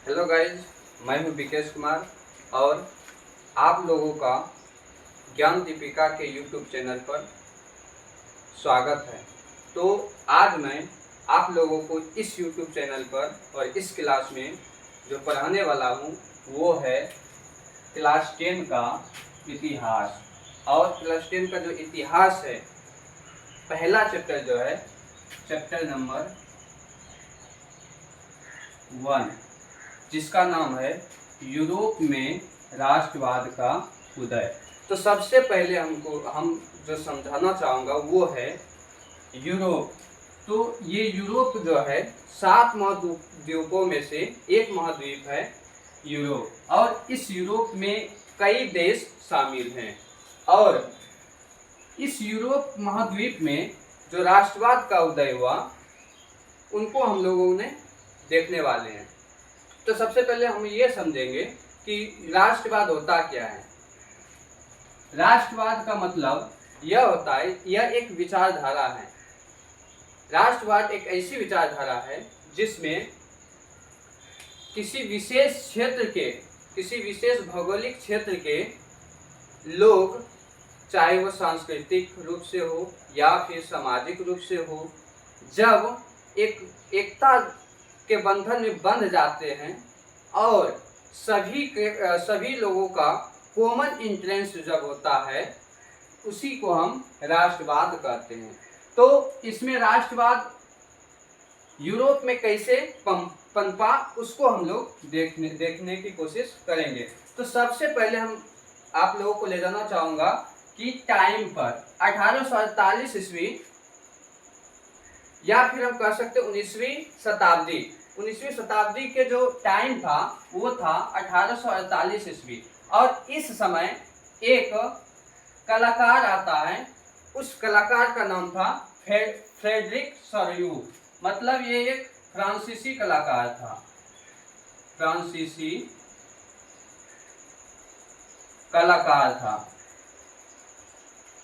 Hello guys, मैं हूं विकेश कुमार और आप लोगों का ज्ञान दीपिका के यूट्यूब चैनल पर स्वागत है। तो आज मैं आप लोगों को इस यूट्यूब चैनल पर और इस क्लास में जो पढ़ाने वाला हूं वो है क्लास 10 का इतिहास। और क्लास 10 का जो इतिहास है, पहला चैप्टर जो है चैप्टर नंबर 1, जिसका नाम है यूरोप में राष्ट्रवाद का उदय। तो सबसे पहले हम जो समझाना चाहूँगा वो है यूरोप। तो ये यूरोप जो है 7 महाद्वीपों में से एक महाद्वीप है यूरोप, और इस यूरोप में कई देश शामिल हैं। और इस यूरोप महाद्वीप में जो राष्ट्रवाद का उदय हुआ उनको हम लोगों ने देखने वाले हैं। तो सबसे पहले हम ये समझेंगे कि राष्ट्रवाद होता क्या है। राष्ट्रवाद का मतलब यह होता है, यह एक विचारधारा है। राष्ट्रवाद एक ऐसी विचारधारा है जिसमें किसी विशेष क्षेत्र के, किसी विशेष भौगोलिक क्षेत्र के लोग, चाहे वो सांस्कृतिक रूप से हो या फिर सामाजिक रूप से हो, जब एकता के बंधन में बंध जाते हैं और सभी लोगों का कॉमन इंटरेस्ट जब होता है, उसी को हम राष्ट्रवाद कहते हैं। तो इसमें राष्ट्रवाद यूरोप में कैसे पनपा उसको हम लोग देखने की कोशिश करेंगे। तो सबसे पहले हम आप लोगों को ले जाना चाहूँगा कि टाइम पर 1848 ईस्वी, या फिर हम कह सकते 19वीं शताब्दी के जो टाइम था वो था 1848 ईस्वी। और इस समय एक कलाकार आता है, उस कलाकार का नाम था फ्रेडरिक सोर्यू। मतलब ये एक फ्रांसीसी कलाकार था, फ्रांसीसी कलाकार था।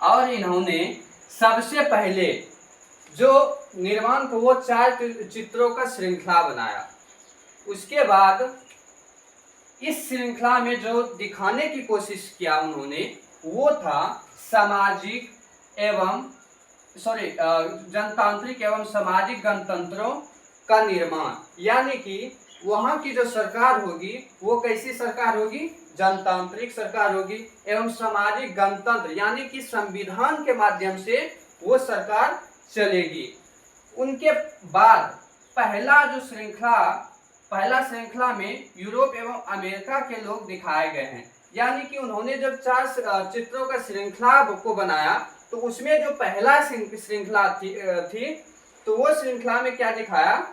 और इन्होंने सबसे पहले जो निर्माण को वो 4 चित्रों का श्रृंखला बनाया। उसके बाद इस श्रृंखला में जो दिखाने की कोशिश किया उन्होंने वो था जनतांत्रिक एवं सामाजिक गणतंत्रों का निर्माण। यानी कि वहाँ की जो सरकार होगी वो कैसी सरकार होगी, जनतांत्रिक सरकार होगी एवं सामाजिक गणतंत्र यानी कि संविधान के माध्यम से वो सरकार चलेगी। उनके बाद पहला श्रृंखला में यूरोप एवं अमेरिका के लोग दिखाए गए हैं। यानी कि उन्होंने जब 4 चित्रों का श्रृंखला को बनाया तो उसमें जो पहला श्रृंखला थी तो वो श्रृंखला में क्या दिखाया,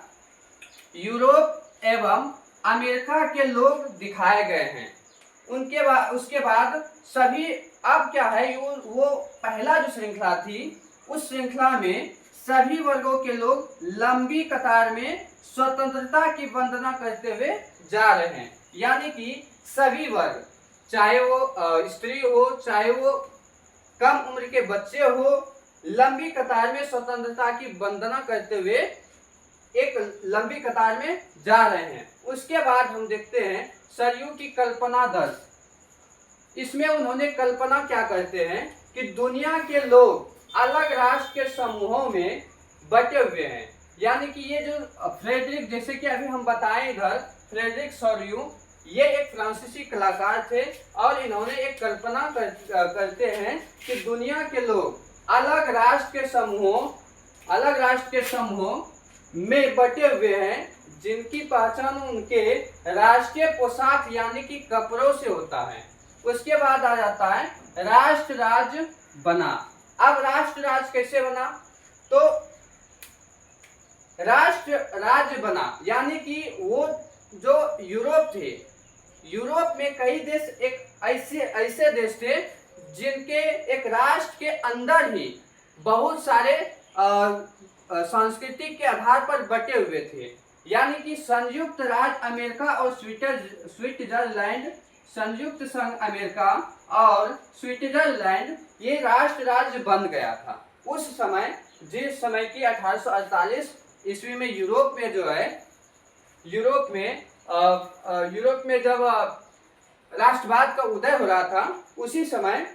यूरोप एवं अमेरिका के लोग दिखाए गए हैं। उसके बाद सभी, अब क्या है, वो पहला जो श्रृंखला थी उस श्रृंखला में सभी वर्गों के लोग लंबी कतार में स्वतंत्रता की वंदना करते हुए जा रहे हैं। यानी कि सभी वर्ग, चाहे वो स्त्री हो चाहे वो कम उम्र के बच्चे हो, लंबी कतार में स्वतंत्रता की वंदना करते हुए एक लंबी कतार में जा रहे हैं। उसके बाद हम देखते हैं सरयू की कल्पना दर्श। इसमें उन्होंने कल्पना क्या करते हैं कि दुनिया के लोग अलग राष्ट्र के समूहों में बटे हुए हैं। यानी कि ये जो फ्रेडरिक, जैसे कि अभी हम बताएं इधर, फ्रेडरिक सोर्यू ये एक फ्रांसीसी कलाकार थे और इन्होंने एक कल्पना करते हैं कि दुनिया के लोग अलग राष्ट्र के समूहों में बटे हुए हैं, जिनकी पहचान उनके राष्ट्रीय पोशाक यानी कि कपड़ों से होता है। उसके बाद आ जाता है राष्ट्र राज्य बना। अब राष्ट्र राज्य कैसे बना, तो राष्ट्र राज्य बना यानी कि वो जो यूरोप थे, यूरोप में कई देश एक ऐसे देश थे जिनके एक राष्ट्र के अंदर ही बहुत सारे सांस्कृतिक के आधार पर बटे हुए थे। यानी कि संयुक्त राज्य अमेरिका और स्विट्जरलैंड, संयुक्त संघ अमेरिका और स्विट्जरलैंड, ये राष्ट्र राज्य बन गया था उस समय। जिस समय की 1848 ईस्वी में यूरोप में यूरोप में जब राष्ट्रवाद का उदय हो रहा था, उसी समय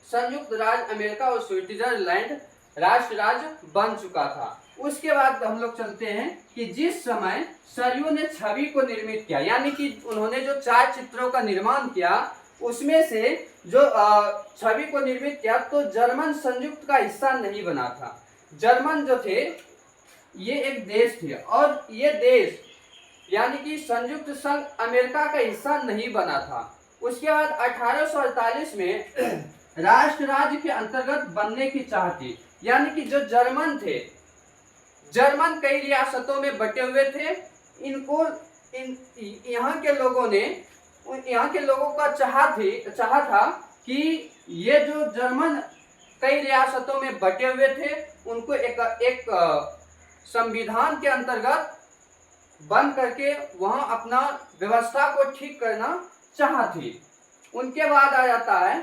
संयुक्त राज्य अमेरिका और स्विट्जरलैंड राष्ट्र राज्य बन चुका था। उसके बाद हम लोग चलते हैं कि जिस समय सरयू ने छवि को निर्मित किया, यानी कि उन्होंने जो 4 चित्रों का निर्माण किया, उसमें से जो छवि को निर्मित किया, तो जर्मन संयुक्त का हिस्सा नहीं बना था। जर्मन जो थे ये एक देश थे, और ये देश यानी कि संयुक्त संघ अमेरिका का हिस्सा नहीं बना था। उसके बाद 1848 में राष्ट्र राज्य के अंतर्गत बनने की चाह थी, यानी कि जो जर्मन थे, जर्मन कई रियासतों में बटे हुए थे। इनको यहाँ के लोगों का चाह था कि ये जो जर्मन कई रियासतों में बटे हुए थे, उनको एक संविधान के अंतर्गत बन करके वहां अपना व्यवस्था को ठीक करना चाह थी। उनके बाद आ जाता है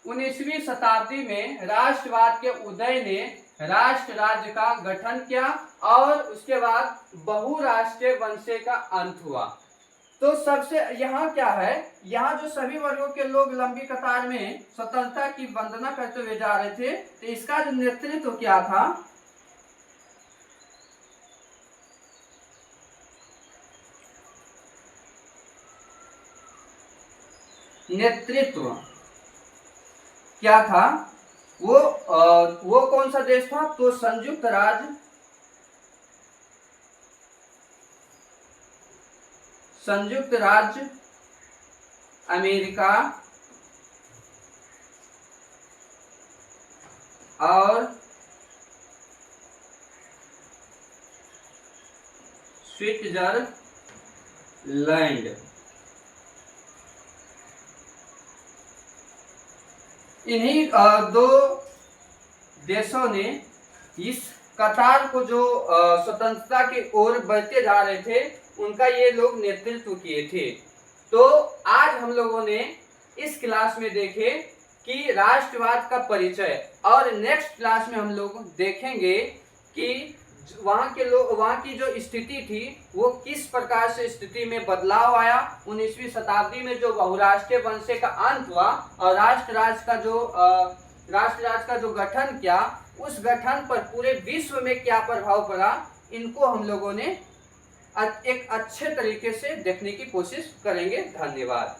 19वीं शताब्दी में राष्ट्रवाद के उदय ने राष्ट्र राज्य का गठन किया, और उसके बाद बहुराष्ट्रीय वंशे का अंत हुआ। तो सबसे यहाँ क्या है, यहाँ जो सभी वर्गों के लोग लंबी कतार में स्वतंत्रता की वंदना करते हुए जा रहे थे, तो इसका जो नेतृत्व क्या था, नेतृत्व क्या था, वो कौन सा देश था, तो संयुक्त राज्य अमेरिका और स्विट्जरलैंड, इन्हीं 2 देशों ने इस कतार को जो स्वतंत्रता की ओर बढ़ते जा रहे थे, उनका ये लोग नेतृत्व किए थे। तो आज हम लोगों ने इस क्लास में देखे कि राष्ट्रवाद का परिचय, और नेक्स्ट क्लास में हम लोग देखेंगे कि वहाँ की जो स्थिति थी, वो किस प्रकार से स्थिति में बदलाव आया। 19वीं शताब्दी में जो बहुराष्ट्रीय वंशे का अंत हुआ और राष्ट्र राज्य का जो गठन किया, उस गठन पर पूरे विश्व में क्या प्रभाव पड़ा, इनको हम लोगों ने एक अच्छे तरीके से देखने की कोशिश करेंगे। धन्यवाद।